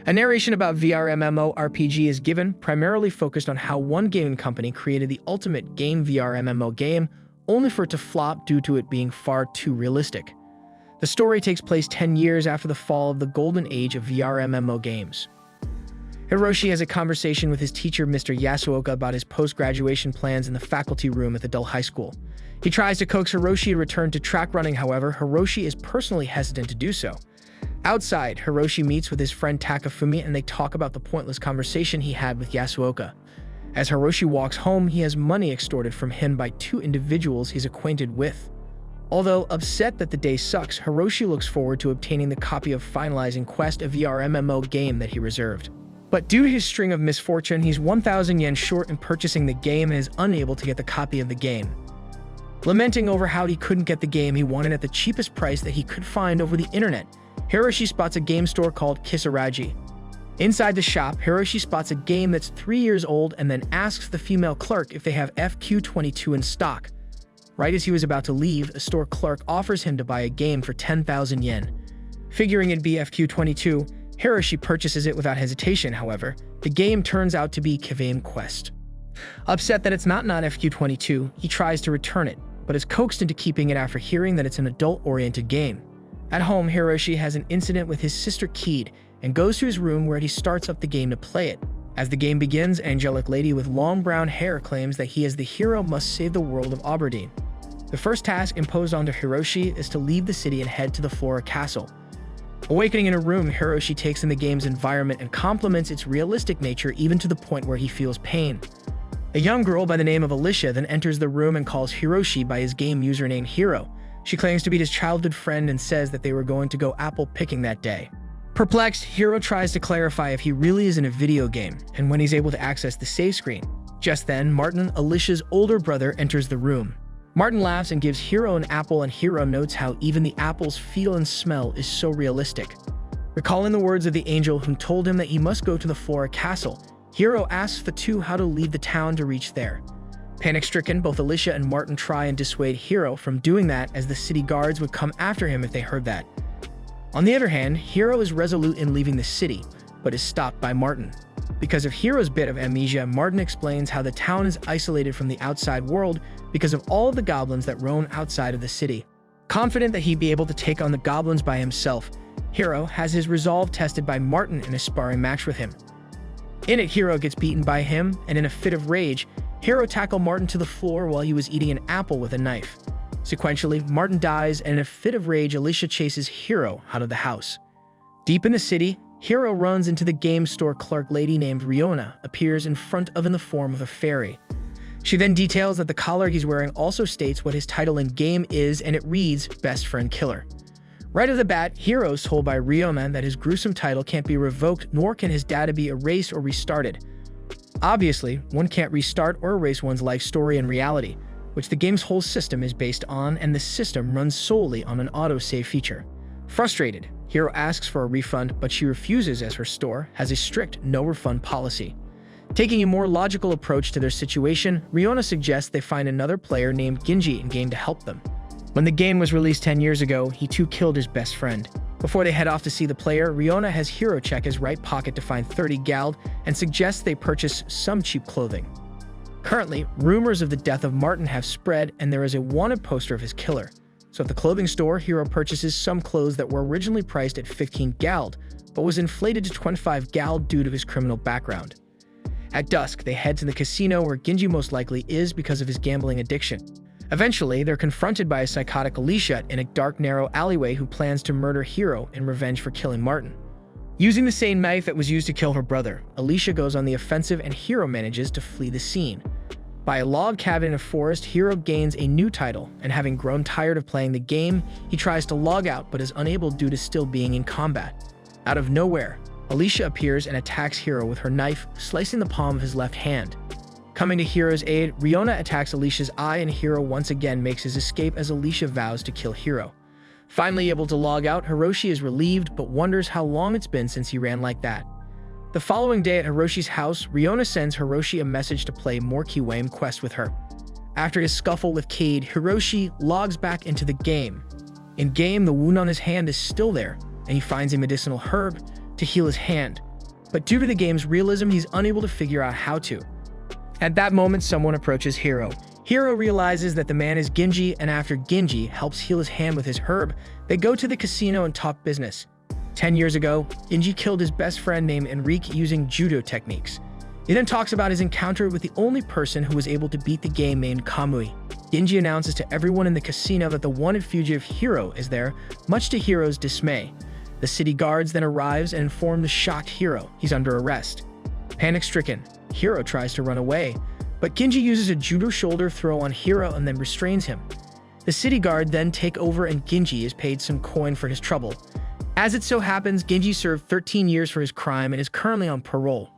A narration about VR MMORPG is given, primarily focused on how one gaming company created the ultimate game VR MMO game, only for it to flop due to it being far too realistic. The story takes place 10 years after the fall of the golden age of VR MMO games. Hiroshi has a conversation with his teacher, Mr. Yasuoka, about his post-graduation plans in the faculty room at the Dull High School. He tries to coax Hiroshi to return to track running, however, Hiroshi is personally hesitant to do so. Outside, Hiroshi meets with his friend Takafumi and they talk about the pointless conversation he had with Yasuoka. As Hiroshi walks home, he has money extorted from him by two individuals he's acquainted with. Although upset that the day sucks, Hiroshi looks forward to obtaining the copy of finalizing Quest, a VR MMO game that he reserved. But due to his string of misfortune, he's 1,000 yen short in purchasing the game and is unable to get the copy of the game. Lamenting over how he couldn't get the game he wanted at the cheapest price that he could find over the internet, Hiroshi spots a game store called Kisaragi. Inside the shop, Hiroshi spots a game that's 3 years old and then asks the female clerk if they have FQ22 in stock. Right as he was about to leave, a store clerk offers him to buy a game for 10,000 yen. Figuring it'd be FQ22, Hiroshi purchases it without hesitation. However, the game turns out to be Kavame Quest. Upset that it's not FQ22, he tries to return it, but is coaxed into keeping it after hearing that it's an adult-oriented game. At home, Hiroshi has an incident with his sister Keed and goes to his room where he starts up the game to play it. As the game begins, angelic lady with long brown hair claims that he as the hero must save the world of Aberdeen. The first task imposed onto Hiroshi is to leave the city and head to the Flora Castle. Awakening in a room, Hiroshi takes in the game's environment and compliments its realistic nature even to the point where he feels pain. A young girl by the name of Alicia then enters the room and calls Hiroshi by his game username Hiro. She claims to be his childhood friend and says that they were going to go apple picking that day. Perplexed, Hiro tries to clarify if he really is in a video game and when he's able to access the save screen. Just then, Martin, Alicia's older brother, enters the room. Martin laughs and gives Hiro an apple, and Hiro notes how even the apple's feel and smell is so realistic. Recalling the words of the angel who told him that he must go to the Flora Castle, Hiro asks the two how to leave the town to reach there. Panic-stricken, both Alicia and Martin try and dissuade Hiro from doing that, as the city guards would come after him if they heard that. On the other hand, Hiro is resolute in leaving the city, but is stopped by Martin. Because of Hiro's bit of amnesia, Martin explains how the town is isolated from the outside world because of all of the goblins that roam outside of the city. Confident that he'd be able to take on the goblins by himself, Hiro has his resolve tested by Martin in a sparring match with him. In it, Hiro gets beaten by him, and in a fit of rage, Hiro tackled Martin to the floor while he was eating an apple with a knife. Sequentially, Martin dies, and in a fit of rage, Alicia chases Hiro out of the house. Deep in the city, Hiro runs into the game store clerk lady named Riona, appears in front of in the form of a fairy. She then details that the collar he's wearing also states what his title in game is, and it reads Best Friend Killer. Right off the bat, Hiro is told by Riona that his gruesome title can't be revoked, nor can his data be erased or restarted. Obviously, one can't restart or erase one's life story in reality, which the game's whole system is based on, and the system runs solely on an autosave feature. Frustrated, Hiro asks for a refund, but she refuses as her store has a strict no-refund policy. Taking a more logical approach to their situation, Riona suggests they find another player named Ginji in-game to help them. When the game was released 10 years ago, he too killed his best friend. Before they head off to see the player, Riona has Hiro check his right pocket to find 30 gald and suggests they purchase some cheap clothing. Currently, rumors of the death of Martin have spread, and there is a wanted poster of his killer. So at the clothing store, Hiro purchases some clothes that were originally priced at 15 gald, but was inflated to 25 gald due to his criminal background. At dusk, they head to the casino where Ginji most likely is because of his gambling addiction. Eventually, they're confronted by a psychotic Alicia in a dark, narrow alleyway who plans to murder Hiro in revenge for killing Martin. Using the same knife that was used to kill her brother, Alicia goes on the offensive and Hiro manages to flee the scene. By a log cabin in a forest, Hiro gains a new title, and having grown tired of playing the game, he tries to log out but is unable due to still being in combat. Out of nowhere, Alicia appears and attacks Hiro with her knife, slicing the palm of his left hand. Coming to Hiro's aid, Riona attacks Alicia's eye, and Hiro once again makes his escape as Alicia vows to kill Hiro. Finally able to log out, Hiroshi is relieved but wonders how long it's been since he ran like that. The following day at Hiroshi's house, Riona sends Hiroshi a message to play more Kavame Quest with her. After his scuffle with Cade, Hiroshi logs back into the game. In-game, the wound on his hand is still there, and he finds a medicinal herb to heal his hand, but due to the game's realism, he's unable to figure out how to. At that moment, someone approaches Hiro. Hiro realizes that the man is Genji, and after Genji helps heal his hand with his herb, they go to the casino and talk business. 10 years ago, Genji killed his best friend named Enrique using judo techniques. He then talks about his encounter with the only person who was able to beat the game named Kamui. Genji announces to everyone in the casino that the wanted fugitive Hiro is there, much to Hiro's dismay. The city guards then arrives and inform the shocked Hiro he's under arrest. Panic-stricken, Hiro tries to run away, but Genji uses a judo shoulder throw on Hiro and then restrains him. The city guard then take over and Genji is paid some coin for his trouble. As it so happens, Genji served 13 years for his crime and is currently on parole.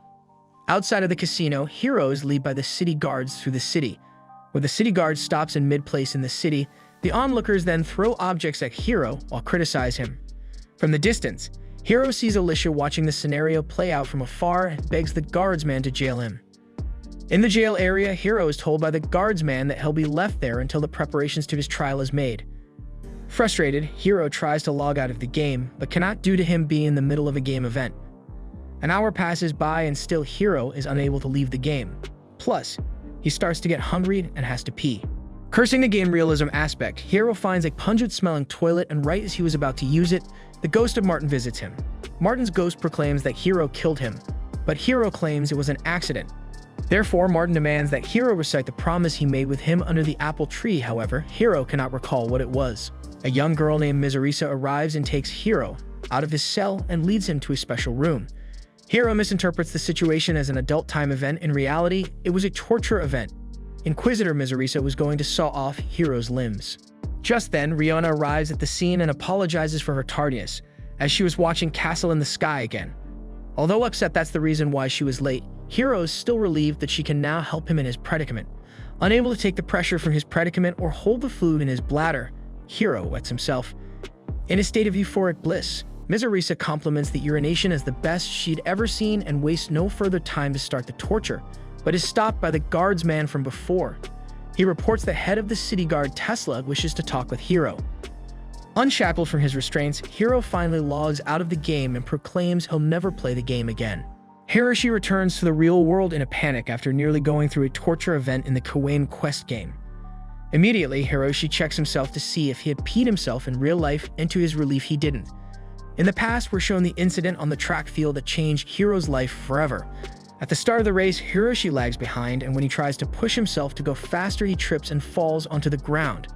Outside of the casino, Hiro is led by the city guards through the city. When the city guard stops in mid-place in the city, the onlookers then throw objects at Hiro while criticize him. From the distance, Hiro sees Alicia watching the scenario play out from afar and begs the guardsman to jail him. In the jail area, Hiro is told by the guardsman that he'll be left there until the preparations to his trial is made. Frustrated, Hiro tries to log out of the game, but cannot due to him being in the middle of a game event. An hour passes by and still Hiro is unable to leave the game. Plus, he starts to get hungry and has to pee. Cursing the game realism aspect, Hiro finds a pungent-smelling toilet, and right as he was about to use it, the ghost of Martin visits him. Martin's ghost proclaims that Hiro killed him, but Hiro claims it was an accident. Therefore, Martin demands that Hiro recite the promise he made with him under the apple tree. However, Hiro cannot recall what it was. A young girl named Mizurisa arrives and takes Hiro out of his cell and leads him to a special room. Hiro misinterprets the situation as an adult time event. In reality, it was a torture event. Inquisitor Mizurisa was going to saw off Hiro's limbs. Just then, Riona arrives at the scene and apologizes for her tardiness, as she was watching Castle in the Sky again. Although upset that's the reason why she was late, Hiro is still relieved that she can now help him in his predicament. Unable to take the pressure from his predicament or hold the fluid in his bladder, Hiro wets himself. In a state of euphoric bliss, Mizurisa compliments the urination as the best she'd ever seen and wastes no further time to start the torture, but is stopped by the guardsman from before. He reports the head of the city guard, Tesla, wishes to talk with Hiro. Unshackled from his restraints, Hiro finally logs out of the game and proclaims he'll never play the game again. Hiroshi returns to the real world in a panic after nearly going through a torture event in the Kawain Quest game. Immediately, Hiroshi checks himself to see if he had peed himself in real life, and to his relief he didn't. In the past, we're shown the incident on the track field that changed Hiro's life forever. At the start of the race, Hiroshi lags behind, and when he tries to push himself to go faster, he trips and falls onto the ground.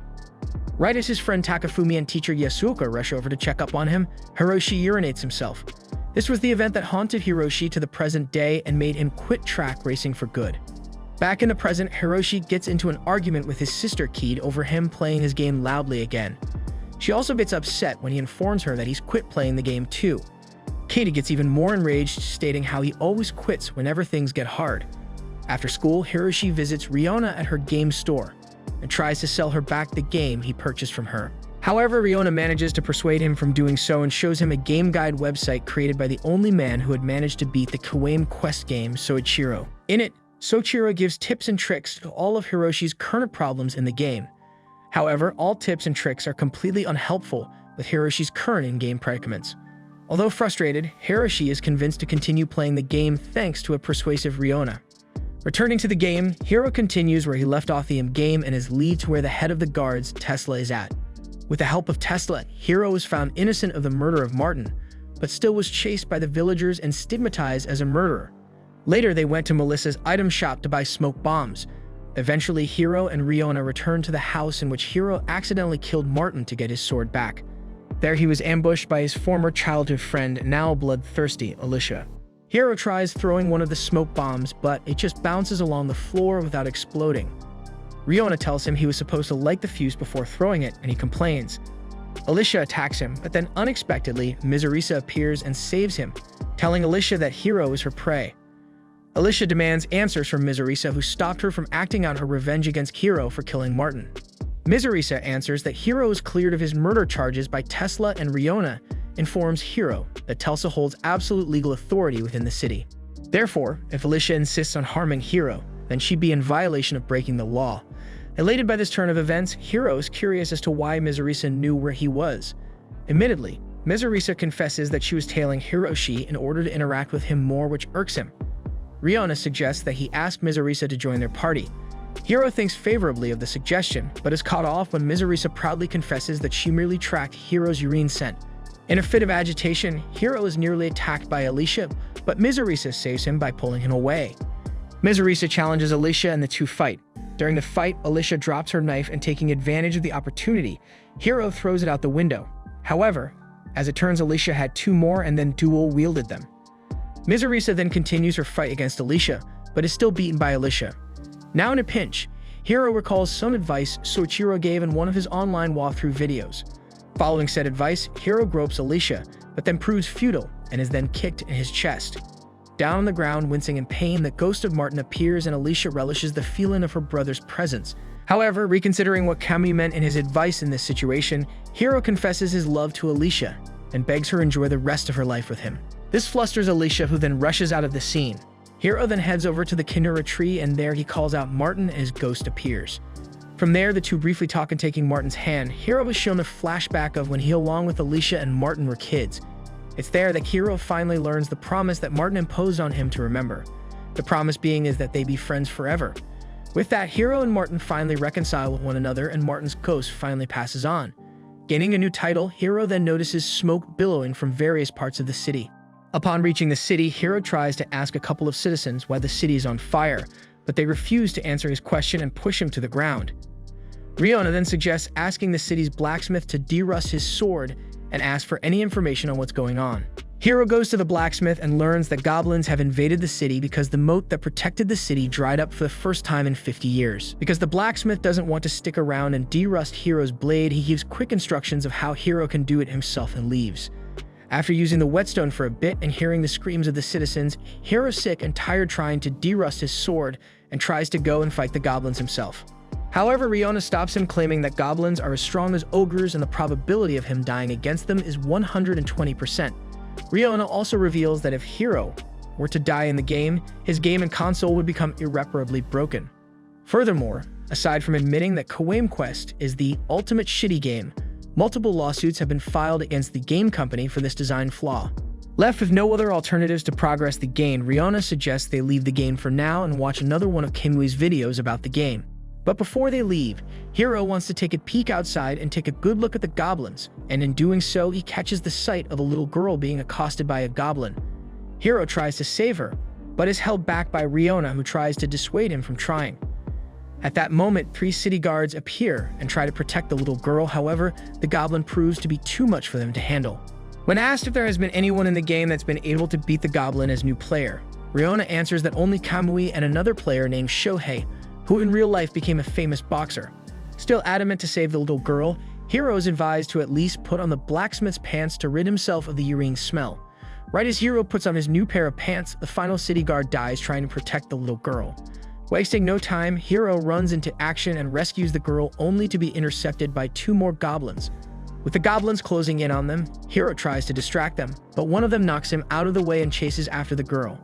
Right as his friend Takafumi and teacher Yasuoka rush over to check up on him, Hiroshi urinates himself. This was the event that haunted Hiroshi to the present day and made him quit track racing for good. Back in the present, Hiroshi gets into an argument with his sister Keed over him playing his game loudly again. She also gets upset when he informs her that he's quit playing the game too. Katie gets even more enraged, stating how he always quits whenever things get hard. After school, Hiroshi visits Riona at her game store and tries to sell her back the game he purchased from her. However, Riona manages to persuade him from doing so and shows him a game guide website created by the only man who had managed to beat the Kawain Quest game, Soichiro. In it, Soichiro gives tips and tricks to all of Hiroshi's current problems in the game. However, all tips and tricks are completely unhelpful with Hiroshi's current in-game predicaments. Although frustrated, Hiroshi is convinced to continue playing the game thanks to a persuasive Riona. Returning to the game, Hiro continues where he left off the game and is led to where the head of the guards, Tesla, is at. With the help of Tesla, Hiro was found innocent of the murder of Martin, but still was chased by the villagers and stigmatized as a murderer. Later, they went to Melissa's item shop to buy smoke bombs. Eventually, Hiro and Riona returned to the house in which Hiro accidentally killed Martin to get his sword back. There he was ambushed by his former childhood friend, now bloodthirsty, Alicia. Hiro tries throwing one of the smoke bombs, but it just bounces along the floor without exploding. Riona tells him he was supposed to light the fuse before throwing it, and he complains. Alicia attacks him, but then unexpectedly, Mizurisa appears and saves him, telling Alicia that Hiro is her prey. Alicia demands answers from Mizurisa, who stopped her from acting out her revenge against Hiro for killing Martin. Mizurisa answers that Hiro is cleared of his murder charges by Tesla, and Riona informs Hiro that Telsa holds absolute legal authority within the city. Therefore, if Alicia insists on harming Hiro, then she'd be in violation of breaking the law. Elated by this turn of events, Hiro is curious as to why Mizurisa knew where he was. Admittedly, Mizurisa confesses that she was tailing Hiroshi in order to interact with him more, which irks him. Riona suggests that he ask Mizurisa to join their party. Hiro thinks favorably of the suggestion, but is caught off when Mizurisa proudly confesses that she merely tracked Hiro's urine scent. In a fit of agitation, Hiro is nearly attacked by Alicia, but Mizurisa saves him by pulling him away. Mizurisa challenges Alicia and the two fight. During the fight, Alicia drops her knife and, taking advantage of the opportunity, Hiro throws it out the window. However, as it turns, Alicia had two more and then dual-wielded them. Mizurisa then continues her fight against Alicia, but is still beaten by Alicia. Now in a pinch, Hiro recalls some advice Soichiro gave in one of his online walkthrough videos. Following said advice, Hiro gropes Alicia, but then proves futile and is then kicked in his chest. Down on the ground, wincing in pain, the ghost of Martin appears and Alicia relishes the feeling of her brother's presence. However, reconsidering what Kamui meant in his advice in this situation, Hiro confesses his love to Alicia and begs her to enjoy the rest of her life with him. This flusters Alicia, who then rushes out of the scene. Hiro then heads over to the Kindera tree, and there he calls out Martin and his ghost appears. From there, the two briefly talk, and taking Martin's hand, Hiro is shown a flashback of when he, along with Alicia and Martin, were kids. It's there that Hiro finally learns the promise that Martin imposed on him to remember. The promise being is that they be friends forever. With that, Hiro and Martin finally reconcile with one another, and Martin's ghost finally passes on. Gaining a new title, Hiro then notices smoke billowing from various parts of the city. Upon reaching the city, Hiro tries to ask a couple of citizens why the city is on fire, but they refuse to answer his question and push him to the ground. Riona then suggests asking the city's blacksmith to derust his sword and ask for any information on what's going on. Hiro goes to the blacksmith and learns that goblins have invaded the city because the moat that protected the city dried up for the first time in 50 years. Because the blacksmith doesn't want to stick around and derust Hiro's blade, he gives quick instructions of how Hiro can do it himself and leaves. After using the whetstone for a bit and hearing the screams of the citizens, Hiro's sick and tired trying to derust his sword and tries to go and fight the goblins himself. However, Riona stops him, claiming that goblins are as strong as ogres and the probability of him dying against them is 120%. Riona also reveals that if Hiro were to die in the game, his game and console would become irreparably broken. Furthermore, aside from admitting that Koame Quest is the ultimate shitty game, multiple lawsuits have been filed against the game company for this design flaw. Left with no other alternatives to progress the game, Riona suggests they leave the game for now and watch another one of Kamui's videos about the game. But before they leave, Hiro wants to take a peek outside and take a good look at the goblins, and in doing so, he catches the sight of a little girl being accosted by a goblin. Hiro tries to save her, but is held back by Riona, who tries to dissuade him from trying. At that moment, 3 city guards appear and try to protect the little girl. However, the goblin proves to be too much for them to handle. When asked if there has been anyone in the game that's been able to beat the goblin as new player, Riona answers that only Kamui and another player named Shohei, who in real life became a famous boxer. Still adamant to save the little girl, Hiro is advised to at least put on the blacksmith's pants to rid himself of the urine smell. Right as Hiro puts on his new pair of pants, the final city guard dies trying to protect the little girl. Wasting no time, Hiro runs into action and rescues the girl, only to be intercepted by 2 more goblins. With the goblins closing in on them, Hiro tries to distract them, but one of them knocks him out of the way and chases after the girl.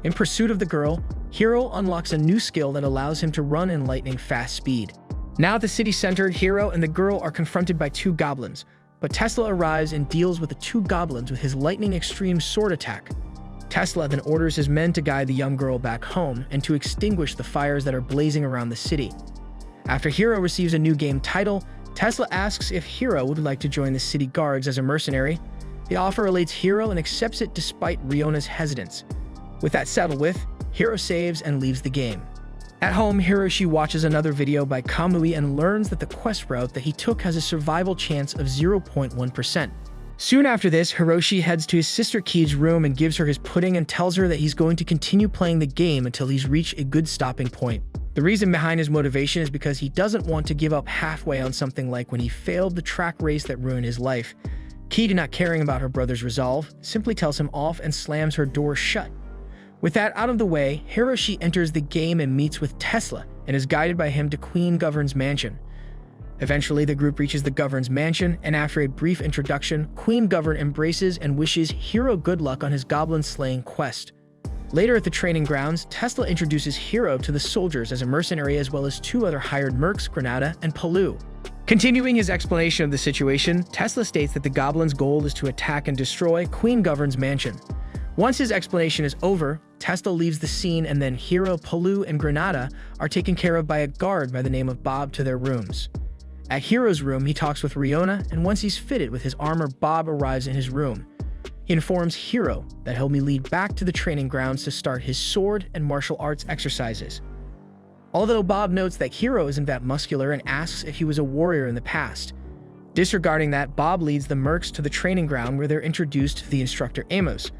In pursuit of the girl, Hiro unlocks a new skill that allows him to run in lightning-fast speed. Now at the city center, Hiro and the girl are confronted by 2 goblins, but Tesla arrives and deals with the 2 goblins with his lightning extreme sword attack. Tesla then orders his men to guide the young girl back home and to extinguish the fires that are blazing around the city. After Hiro receives a new game title, Tesla asks if Hiro would like to join the city guards as a mercenary. The offer elates Hiro and accepts it despite Riona's hesitance. With that settled with, Hiro saves and leaves the game. At home, Hiroshi watches another video by Kamui and learns that the quest route that he took has a survival chance of 0.1%. Soon after this, Hiroshi heads to his sister Ki's room and gives her his pudding and tells her that he's going to continue playing the game until he's reached a good stopping point. The reason behind his motivation is because he doesn't want to give up halfway on something like when he failed the track race that ruined his life. Ki, not caring about her brother's resolve, simply tells him off and slams her door shut. With that out of the way, Hiroshi enters the game and meets with Tesla and is guided by him to Queen Govern's mansion. Eventually, the group reaches the Govern's mansion, and after a brief introduction, Queen Govern embraces and wishes Hiro good luck on his goblin-slaying quest. Later at the training grounds, Tesla introduces Hiro to the soldiers as a mercenary, as well as 2 other hired mercs, Granada and Palu. Continuing his explanation of the situation, Tesla states that the goblin's goal is to attack and destroy Queen Govern's mansion. Once his explanation is over, Tesla leaves the scene, and then Hero, Palu, and Granada are taken care of by a guard by the name of Bob to their rooms. At Hero's room, he talks with Riona, and once he's fitted with his armor, Bob arrives in his room. He informs Hero that he'll be lead back to the training grounds to start his sword and martial arts exercises. Although Bob notes that Hero isn't that muscular and asks if he was a warrior in the past. Disregarding that, Bob leads the mercs to the training ground where they're introduced to the instructor Amos.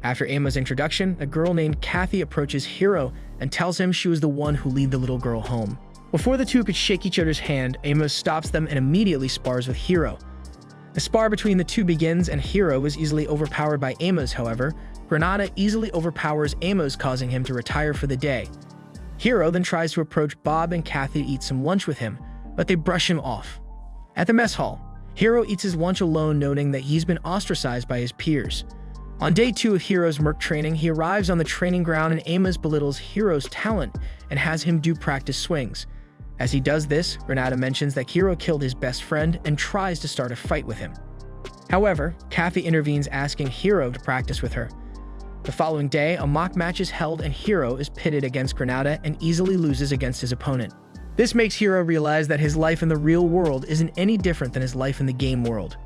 After Amos' introduction, a girl named Kathy approaches Hero and tells him she was the one who led the little girl home. Before the two could shake each other's hand, Amos stops them and immediately spars with Hero. The spar between the two begins, and Hero is easily overpowered by Amos. However, Granada easily overpowers Amos, causing him to retire for the day. Hero then tries to approach Bob and Kathy to eat some lunch with him, but they brush him off. At the mess hall, Hero eats his lunch alone, noting that he's been ostracized by his peers. On day 2 of Hero's merc training, he arrives on the training ground and Amos belittles Hero's talent and has him do practice swings. As he does this, Granada mentions that Hero killed his best friend and tries to start a fight with him. However, Kathy intervenes, asking Hero to practice with her. The following day, a mock match is held and Hero is pitted against Granada and easily loses against his opponent. This makes Hero realize that his life in the real world isn't any different than his life in the game world.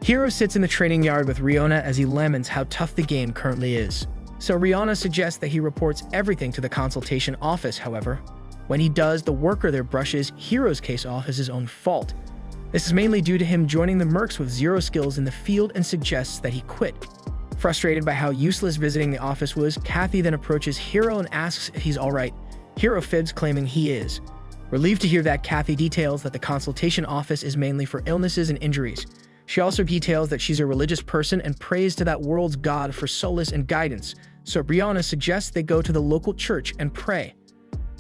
Hero sits in the training yard with Riona as he laments how tough the game currently is. So Riona suggests that he reports everything to the consultation office. However, when he does, the worker there brushes Hero's case off as his own fault. This is mainly due to him joining the mercs with zero skills in the field and suggests that he quit. Frustrated by how useless visiting the office was, Kathy then approaches Hero and asks if he's alright. Hero fibs, claiming he is. Relieved to hear that, Kathy details that the consultation office is mainly for illnesses and injuries. She also details that she's a religious person and prays to that world's god for solace and guidance, so Brianna suggests they go to the local church and pray.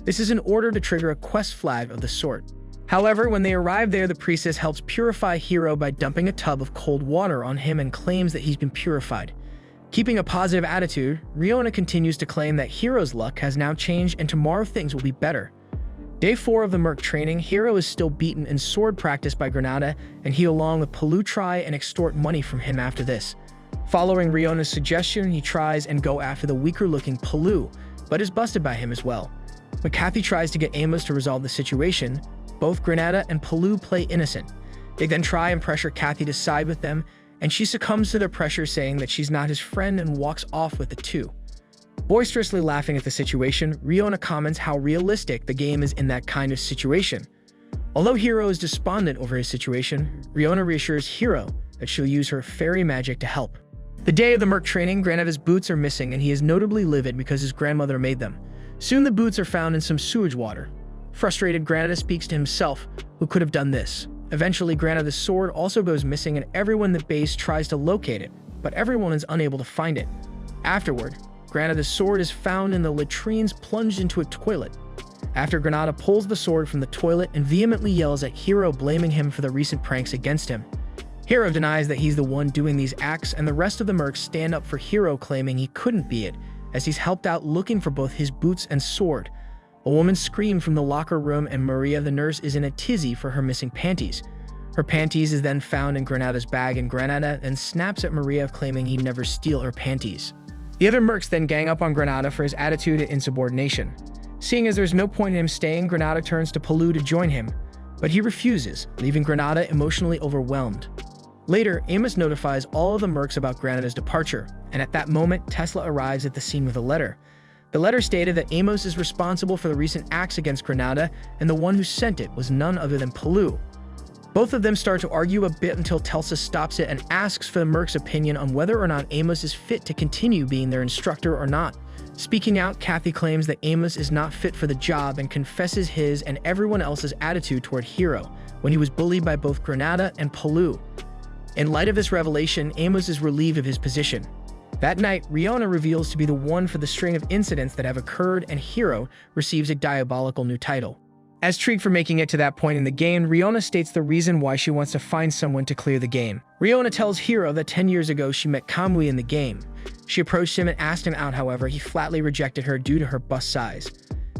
This is in order to trigger a quest flag of the sort. However, when they arrive there, the priestess helps purify Hero by dumping a tub of cold water on him and claims that he's been purified. Keeping a positive attitude, Riona continues to claim that Hero's luck has now changed and tomorrow things will be better. Day 4 of the merc training, Hero is still beaten in sword practice by Granada, and he along with Palu try and extort money from him after this. Following Riona's suggestion, he tries and go after the weaker-looking Palu, but is busted by him as well. When Kathy tries to get Amos to resolve the situation, both Granada and Palu play innocent. They then try and pressure Kathy to side with them, and she succumbs to their pressure, saying that she's not his friend and walks off with the two. Boisterously laughing at the situation, Riona comments how realistic the game is in that kind of situation. Although Hero is despondent over his situation, Riona reassures Hero that she'll use her fairy magic to help. The day of the merc training, Granada's boots are missing and he is notably livid because his grandmother made them. Soon the boots are found in some sewage water. Frustrated, Granada speaks to himself, who could have done this. Eventually, Granada's sword also goes missing and everyone in the base tries to locate it, but everyone is unable to find it. Afterward, Granada's sword is found in the latrines plunged into a toilet. After Granada pulls the sword from the toilet and vehemently yells at Hero, blaming him for the recent pranks against him. Hero denies that he's the one doing these acts, and the rest of the mercs stand up for Hero, claiming he couldn't be it, as he's helped out looking for both his boots and sword. A woman screamed from the locker room and Maria, the nurse, is in a tizzy for her missing panties. Her panties is then found in Granada's bag, and Granada then snaps at Maria, claiming he'd never steal her panties. The other mercs then gang up on Granada for his attitude and insubordination. Seeing as there's no point in him staying, Granada turns to Palu to join him, but he refuses, leaving Granada emotionally overwhelmed. Later, Amos notifies all of the mercs about Granada's departure, and at that moment, Tesla arrives at the scene with a letter. The letter stated that Amos is responsible for the recent acts against Granada, and the one who sent it was none other than Palu. Both of them start to argue a bit until Telsa stops it and asks for the mercs' opinion on whether or not Amos is fit to continue being their instructor or not. Speaking out, Kathy claims that Amos is not fit for the job and confesses his and everyone else's attitude toward Hero when he was bullied by both Granada and Palu. In light of this revelation, Amos is relieved of his position. That night, Riona reveals to be the one for the string of incidents that have occurred, and Hero receives a diabolical new title. As treated for making it to that point in the game, Riona states the reason why she wants to find someone to clear the game. Riona tells Hero that 10 years ago she met Kamui in the game. She approached him and asked him out, however, he flatly rejected her due to her bust size.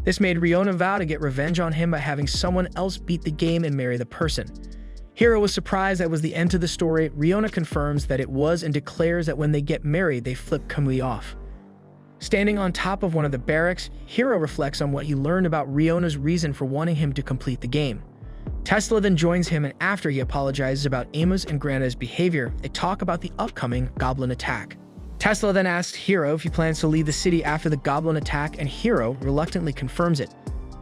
This made Riona vow to get revenge on him by having someone else beat the game and marry the person. Hiro was surprised that it was the end to the story. Riona confirms that it was and declares that when they get married, they flip Kamui off. Standing on top of one of the barracks, Hiro reflects on what he learned about Riona's reason for wanting him to complete the game. Tesla then joins him, and after he apologizes about Amos and Grana's behavior, they talk about the upcoming goblin attack. Tesla then asks Hiro if he plans to leave the city after the goblin attack, and Hiro reluctantly confirms it.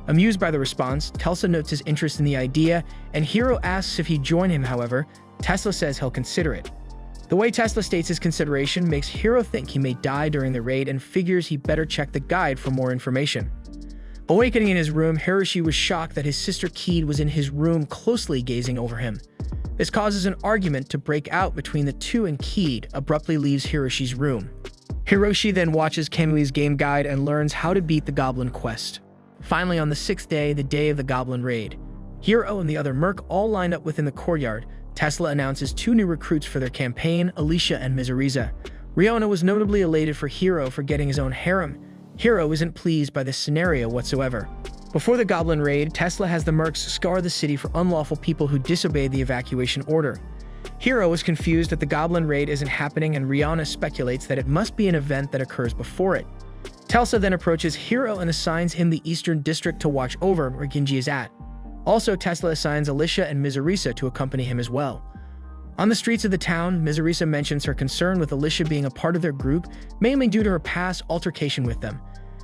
Amused by the response, Tesla notes his interest in the idea, and Hiro asks if he'd join him. However, Tesla says he'll consider it. The way Tesla states his consideration makes Hiro think he may die during the raid and figures he better check the guide for more information. Awakening in his room, Hiroshi was shocked that his sister Keed was in his room closely gazing over him. This causes an argument to break out between the two, and Keed abruptly leaves Hiroshi's room. Hiroshi then watches Kamui's game guide and learns how to beat the goblin quest. Finally, on the 6th day, the day of the goblin raid, Hiro and the other merc all lined up within the courtyard. Tesla announces 2 new recruits for their campaign, Alicia and Mizuriza. Riona was notably elated for Hiro for getting his own harem. Hiro isn't pleased by this scenario whatsoever. Before the goblin raid, Tesla has the mercs scour the city for unlawful people who disobeyed the evacuation order. Hiro is confused that the goblin raid isn't happening, and Riona speculates that it must be an event that occurs before it. Tesla then approaches Hiro and assigns him the Eastern District to watch over where Genji is at. Also, Tesla assigns Alicia and Mizurisa to accompany him as well. On the streets of the town, Mizurisa mentions her concern with Alicia being a part of their group, mainly due to her past altercation with them.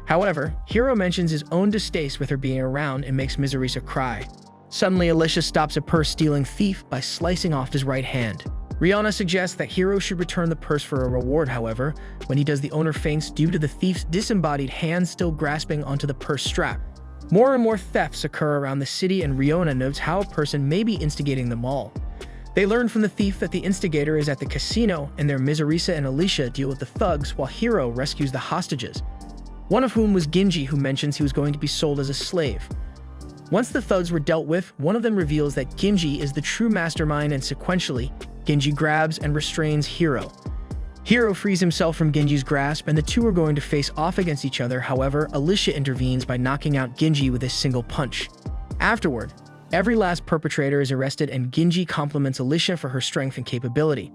However, Hiro mentions his own distaste with her being around and makes Mizurisa cry. Suddenly, Alicia stops a purse-stealing thief by slicing off his right hand. Riona suggests that Hiro should return the purse for a reward. However, when he does, the owner faints due to the thief's disembodied hand still grasping onto the purse strap. More and more thefts occur around the city, and Riona notes how a person may be instigating them all. They learn from the thief that the instigator is at the casino, and their Mizurisa and Alicia deal with the thugs while Hiro rescues the hostages, one of whom was Genji, who mentions he was going to be sold as a slave. Once the thugs were dealt with, one of them reveals that Genji is the true mastermind, and sequentially, Genji grabs and restrains Hiro. Hiro frees himself from Genji's grasp, and the two are going to face off against each other. However, Alicia intervenes by knocking out Genji with a single punch. Afterward, every last perpetrator is arrested, and Genji compliments Alicia for her strength and capability.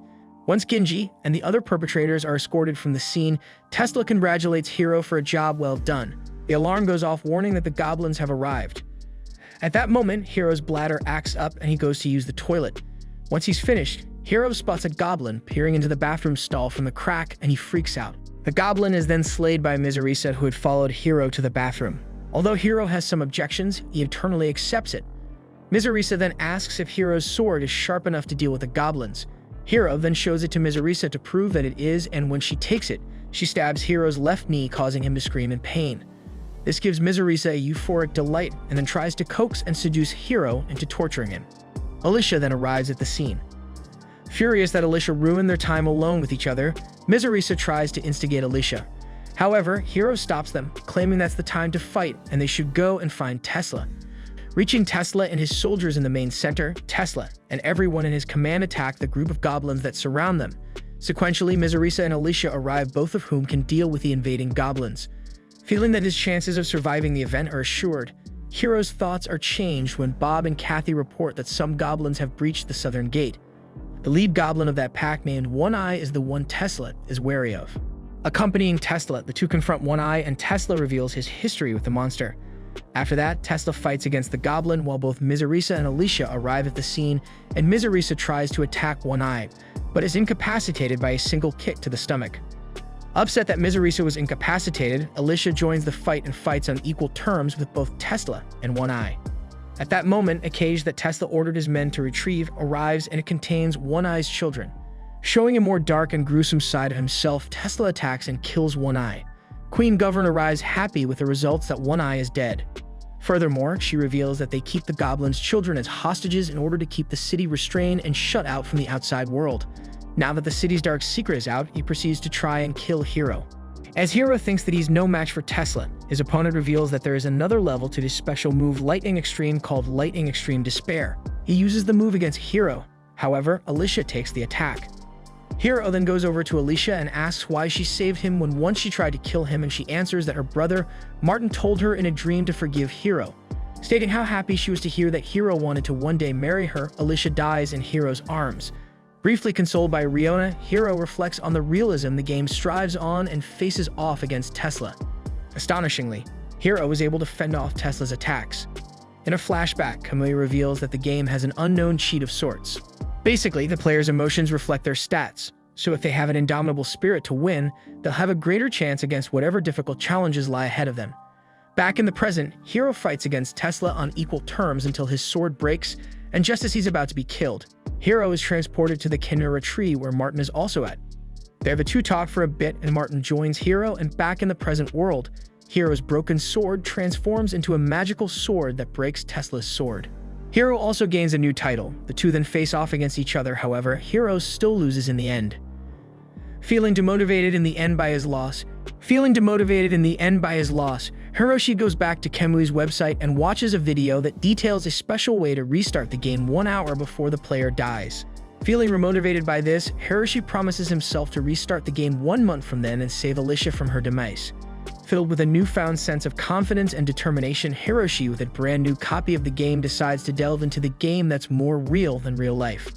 Once Genji and the other perpetrators are escorted from the scene, Tesla congratulates Hiro for a job well done. The alarm goes off, warning that the goblins have arrived. At that moment, Hiro's bladder acts up and he goes to use the toilet. Once he's finished, Hiro spots a goblin peering into the bathroom stall from the crack, and he freaks out. The goblin is then slayed by Mizurisa, who had followed Hiro to the bathroom. Although Hiro has some objections, he eternally accepts it. Mizurisa then asks if Hiro's sword is sharp enough to deal with the goblins. Hiro then shows it to Mizurisa to prove that it is, and when she takes it, she stabs Hiro's left knee, causing him to scream in pain. This gives Mizurisa a euphoric delight, and then tries to coax and seduce Hiro into torturing him. Alicia then arrives at the scene. Furious that Alicia ruined their time alone with each other, Mizurisa tries to instigate Alicia. However, Hiro stops them, claiming that's the time to fight and they should go and find Tesla. Reaching Tesla and his soldiers in the main center, Tesla and everyone in his command attack the group of goblins that surround them. Sequentially, Mizurisa and Alicia arrive, both of whom can deal with the invading goblins. Feeling that his chances of surviving the event are assured, Hiro's thoughts are changed when Bob and Kathy report that some goblins have breached the southern gate. The lead goblin of that pack, named One Eye, is the one Tesla is wary of. Accompanying Tesla, the two confront One Eye, and Tesla reveals his history with the monster. After that, Tesla fights against the goblin while both Mizurisa and Alicia arrive at the scene, and Mizurisa tries to attack One Eye, but is incapacitated by a single kick to the stomach. Upset that Mizurisa was incapacitated, Alicia joins the fight and fights on equal terms with both Tesla and One Eye. At that moment, a cage that Tesla ordered his men to retrieve arrives, and it contains One Eye's children. Showing a more dark and gruesome side of himself, Tesla attacks and kills One Eye. Queen Govern arrives, happy with the results that One Eye is dead. Furthermore, she reveals that they keep the goblins' children as hostages in order to keep the city restrained and shut out from the outside world. Now that the city's dark secret is out, he proceeds to try and kill Hiro. As Hiro thinks that he's no match for Tesla, his opponent reveals that there is another level to his special move Lightning Extreme called Lightning Extreme Despair. He uses the move against Hiro. However, Alicia takes the attack. Hiro then goes over to Alicia and asks why she saved him when once she tried to kill him, and she answers that her brother, Martin, told her in a dream to forgive Hiro. Stating how happy she was to hear that Hiro wanted to one day marry her, Alicia dies in Hiro's arms. Briefly consoled by Riona, Hiro reflects on the realism the game strives on and faces off against Tesla. Astonishingly, Hiro was able to fend off Tesla's attacks. In a flashback, Kamui reveals that the game has an unknown cheat of sorts. Basically, the player's emotions reflect their stats, so if they have an indomitable spirit to win, they'll have a greater chance against whatever difficult challenges lie ahead of them. Back in the present, Hiro fights against Tesla on equal terms until his sword breaks, and just as he's about to be killed, Hiro is transported to the Kinmira tree where Martin is also at. There the two talk for a bit and Martin joins Hiro, and back in the present world, Hiro's broken sword transforms into a magical sword that breaks Tesla's sword. Hiro also gains a new title. The two then face off against each other, however, Hiro still loses in the end. Feeling demotivated in the end by his loss, Hiroshi goes back to Kemui's website and watches a video that details a special way to restart the game 1 hour before the player dies. Feeling remotivated by this, Hiroshi promises himself to restart the game 1 month from then and save Alicia from her demise. Filled with a newfound sense of confidence and determination, Hiroshi, with a brand new copy of the game, decides to delve into the game that's more real than real life.